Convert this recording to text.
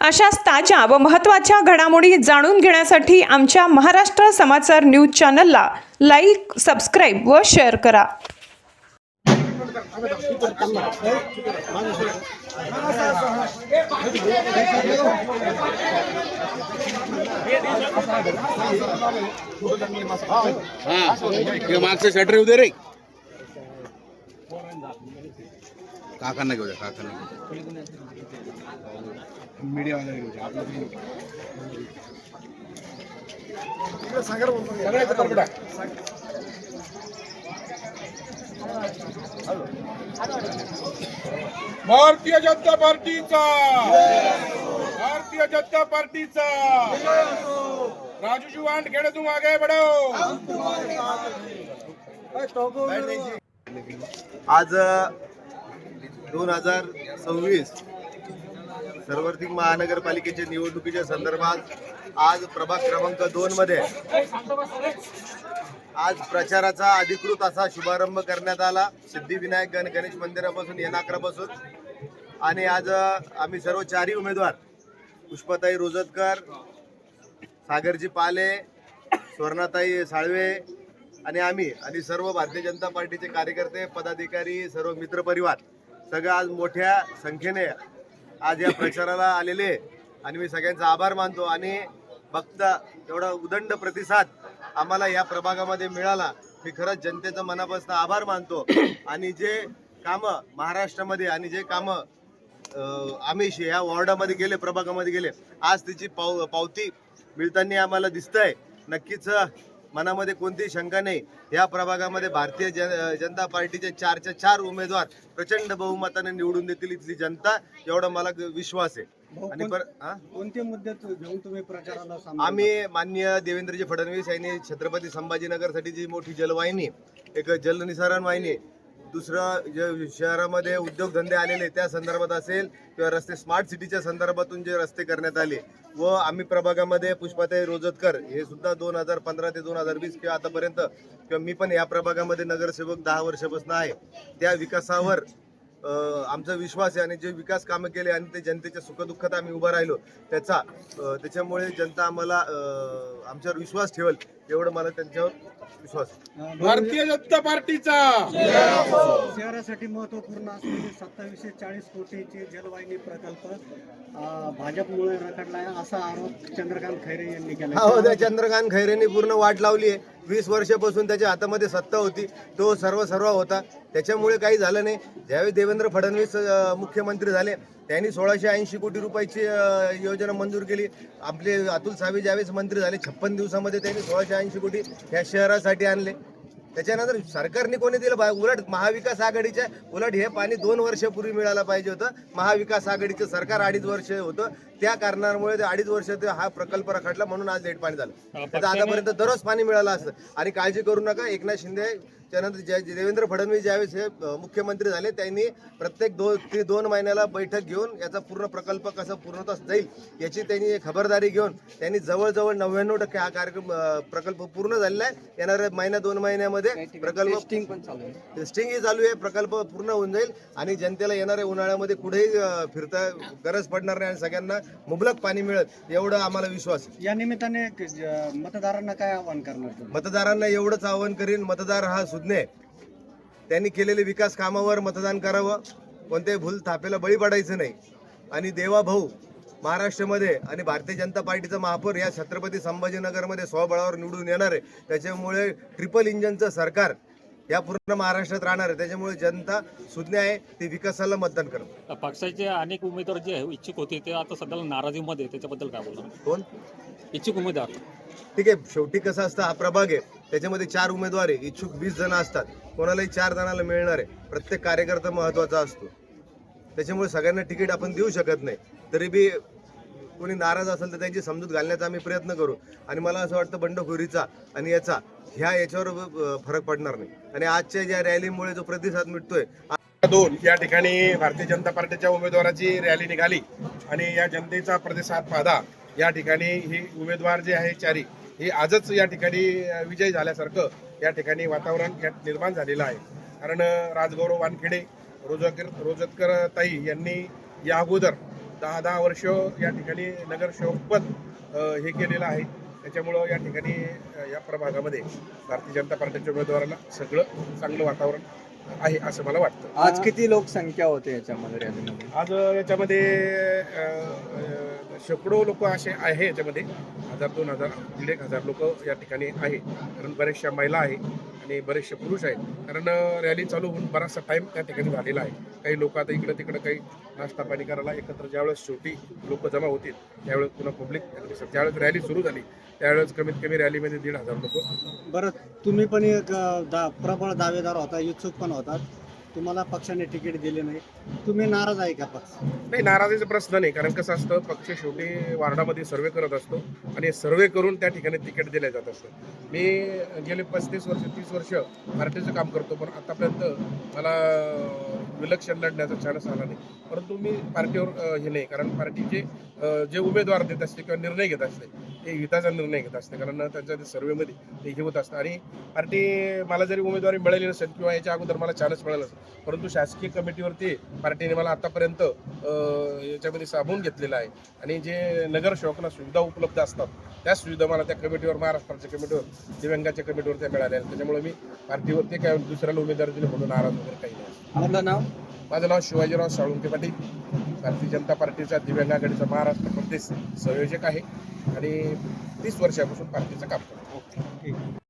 अशाच ताज्या व महत्त्वाच्या घडामोडी जाणून घेण्यासाठी आमच्या महाराष्ट्र समाचार न्यूज चॅनलला लाईक, सबस्क्राईब व शेअर करा. मागचं शटर येऊ दे रे. काकांना घेऊ द्या, काकांना मीडिया वाला घेऊ द्या. भारतीय जनता पार्टीचा, भारतीय जनता पार्टीचा. राजू वानखेडे तुम आगे बढ़ो. आज 2026 सार्वत्रिक महानगरपालिकेच्या निवडणुकीच्या संदर्भात आज प्रभाग क्रमांक 2 मध्ये आज प्रचाराचा अधिकृत असा शुभारंभ करण्यात आला. सिद्धिविनायक गणेश मंदिरापासून येनाकरापासून. आणि आज आम्ही सर्व चारही उमेदवार पुष्पाताई रोजतकर, सागरजी पाले, स्वर्णाताई साळवे आणि सर्व भारतीय जनता पार्टीचे कार्यकर्ते, पदाधिकारी, सर्व मित्रपरिवार सगळं आज मोठ्या संख्येने आज या प्रचाराला आलेले. आणि मी सगळ्यांचा आभार मानतो. आणि फक्त एवढा उदंड प्रतिसाद आम्हाला या प्रभागामध्ये मिळाला, मी खरंच जनतेचा मनापासून आभार मानतो. आणि जे कामं महाराष्ट्रामध्ये आणि जे कामं आम्ही या वॉर्डामध्ये गेले, प्रभागामध्ये गेले, आज त्याची पावती मिळताना आम्हाला दिसतंय. नक्कीच मनामध्ये कोणतीही शंका नाही, या प्रभागामध्ये भारतीय जनता पार्टीचे 4च्या 4 उमेदवार प्रचंड बहुमताने निवडून देतील इथली जनता, एवढा मला विश्वास आहे. आणि कोणते मुद्दे घेऊन तुम्ही प्रचाराला आम्ही माननीय देवेंद्रजी फडणवीस यांनी छत्रपती संभाजीनगरसाठी जी मोठी जलवाहिनी, एक जलनिसारण वाहिनी, दुसरं जे शहरामध्ये उद्योगधंदे आलेले त्या संदर्भात असेल, किंवा रस्ते स्मार्ट सिटीच्या संदर्भातून जे रस्ते करण्यात आले, व आम्ही प्रभागामध्ये पुष्पाताई रोजतकर हे सुद्धा 2015 ते 2020 किंवा आतापर्यंत, किंवा मी पण या प्रभागामध्ये नगरसेवक 10 वर्षापासून आहे, त्या विकासावर आमचा विश्वास आहे. आणि जे विकास कामं केले आणि ते जनतेच्या सुखदुःखात आम्ही उभं राहिलो, त्याच्यामुळे जनता आम्हाला आमच्यावर विश्वास ठेवेल, एवढं मला त्यांच्यावर विश्वास आहे. भारतीय जनता पार्टीचा. शहरासाठी महत्वपूर्ण असलेली 2740 कोटीची जलवाहिनी प्रकल्प भाजपमुळे रखडला आहे, असा आरोप चंद्रकांत खैरे यांनी केला. हो, त्या चंद्रकांत खैरेंनी पूर्ण वाट लावली आहे. 20 वर्षापासून त्याच्या हातामध्ये सत्ता होती, तो सर्व होता, त्याच्यामुळे काही झालं नाही. ज्यावेळी देवेंद्र फडणवीस मुख्यमंत्री झाले, त्यांनी 1680 कोटी रुपयाची योजना मंजूर केली. आपले अतुल सावे ज्यावेळेस मंत्री झाले, 56 दिवसामध्ये त्यांनी 1680 कोटी ह्या शहरासाठी आणले. त्याच्यानंतर सरकारने कोणी दिलं, उलट महाविकास आघाडीच्या उलट हे पाणी 2 वर्षापूर्वी मिळायला पाहिजे होतं. महाविकास आघाडीचं सरकार 2.5 वर्ष होतं, त्या कारणामुळे 2.5 वर्षात हा प्रकल्प रखडला, म्हणून आज लेट पाणी झालं. त्याचं आतापर्यंत दररोज पाणी मिळालं असतं. आणि काळजी करू नका, एकनाथ शिंदे त्यानंतर देवेंद्र फडणवीस ज्यावेळेस हे मुख्यमंत्री झाले, त्यांनी प्रत्येक 2 महिन्याला बैठक घेऊन याचा पूर्ण प्रकल्प कसा पूर्णतः जाईल याची त्यांनी खबरदारी घेऊन त्यांनी जवळजवळ 99% हा प्रकल्प पूर्ण झालेला आहे. येणाऱ्या 1-2 महिन्यामध्ये प्रकल्प टेस्टिंगही चालू आहे, प्रकल्प पूर्ण होऊन जाईल. आणि जनतेला येणाऱ्या उन्हाळ्यामध्ये कुठेही फिरता गरज पडणार नाही आणि सगळ्यांना मुबलक पाणी मिळेल, एवढा आम्हाला विश्वास आहे. या निमित्ताने मतदारांना काय आवाहन करणार? मतदारांना एवढंच आवाहन करीन, मतदार हा सुज्ञ, त्यांनी केलेले विकास कामावर मतदान करावं, कोणत्याही भूल थापेला बळी पडायचं नाही. आणि देवा भाऊ महाराष्ट्रामध्ये आणि भारतीय जनता पार्टीचा महापौर या छत्रपती संभाजीनगरमध्ये स्वबळावर निवडून येणार आहे. त्याच्यामुळे ट्रिपल इंजनचं सरकार या पूर्ण महाराष्ट्रात राहणार आहे. त्याच्यामुळे जनता सुज्ञ आहे, ती विकासाला मतदान करतात. पक्षाचे अनेक उमेदवार जे इच्छुक होते ते आता सध्याला नाराजीमध्ये, त्याच्याबद्दल काय बोलणार? कोण इच्छुक उमेदवार? ठीक आहे, शेवटी कसं असतं, हा प्रभाग आहे, त्याच्यामध्ये 4 उमेदवार आहे, इच्छुक 20 जण असतात, कोणालाही 4 जणांना मिळणार आहे. प्रत्येक कार्यकर्ता महत्त्वाचा असतो, त्याच्यामुळे सगळ्यांना तिकीट आपण देऊ शकत नाही. तरी बी कोणी नाराज असेल तर त्यांची समजूत घालण्याचा आम्ही प्रयत्न करू. आणि मला असं वाटतं बंडखोरीचा आणि याच्यावर फरक पडणार नाही. आणि आजच्या ज्या रॅलीमुळे जो प्रतिसाद मिळतोय, 2 या ठिकाणी भारतीय जनता पार्टीच्या उमेदवाराची रॅली निघाली आणि या जनतेचा प्रतिसाद पाहता या ठिकाणी ही उमेदवार जे आहे 4 ही आजच या ठिकाणी विजय झाल्यासारखं या ठिकाणी वातावरण निर्माण झालेलं आहे. कारण राजगौरव वानखेडे, रोजतकर ताई यांनी या अगोदर 10 वर्ष या ठिकाणी नगरसेवकपद हे केलेलं आहे. त्याच्यामुळं या ठिकाणी या प्रभागामध्ये भारतीय जनता पार्टीच्या उमेदवाराला सगळं चांगलं वातावरण आहे असं मला वाटतं. आज किती लोकसंख्या होते याच्यामध्ये रॅलीमध्ये? आज याच्यामध्ये शेकडो लोक असे आहे, याच्यामध्ये 1000, 2000, 1500 लोक या ठिकाणी आहे. कारण बऱ्याचशा महिला आहे आणि बरेचसे पुरुष आहेत. कारण रॅली चालू होऊन बराचसा टाईम त्या ठिकाणी झालेला आहे. काही लोक आता इकडं तिकडं काही नाश्ता पाणी करायला एकत्र ज्यावेळेस शेवटी लोक जमा होतील त्यावेळेस पुन्हा पब्लिक ज्यावेळेस रॅली सुरू झाली त्यावेळेस कमीत कमी रॅलीमध्ये 1,500 लोक. बरं, तुम्ही पण एक प्रबळ दावेदार होता, इच्छुक पण होतात, तुम्हाला पक्षाने तिकीट दिले नाही, तुम्ही नाराज आहे का पक्ष? नाही, नाराजीचा प्रश्न नाही. कारण कसं असतं, पक्ष शेवटी वार्डामध्ये सर्वे करत असतो आणि सर्वे करून त्या ठिकाणी तिकीट दिलं जात असतं. मी गेले 35 वर्ष 30 वर्ष पार्टीचं काम करतो, पण आतापर्यंत मला विलक्षण लढण्याचा चान्स आला नाही. परंतु मी पार्टीवर हे नाही, कारण पार्टीचे जे उमेदवार देत असते किंवा निर्णय घेत असते ते हिताचा निर्णय घेत असते. कारण त्यांच्या सर्वेमध्ये ते हे होत असतं. आणि पार्टी मला जरी उमेदवारी मिळाली नसेल किंवा याच्या अगोदर मला चान्स मिळाला नसेल, परंतु शासकीय कमिटीवरती पार्टीने मला आतापर्यंत याच्यामध्ये सामावून घेतलेलं आहे. आणि जे नगरसेवकांना सुविधा उपलब्ध असतात त्या सुविधा मला त्या कमिटीवर, महाराष्ट्राच्या कमिटीवर, दिव्यांगाच्या कमिटीवर त्या मिळाल्या आहेत. त्याच्यामुळे मी पार्टीवरती काय दुसऱ्याला उमेदवारी दिली म्हणून नाराज वगैरे काही नाही. आपलं नाव? माझं नाव शिवाजीराव साळुंके पाटील, भारतीय जनता पार्टीचा दिव्यांग आघाडीचा महाराष्ट्र प्रदेश संयोजक आहे आणि 30 वर्षापासून पार्टीचं काम करतो.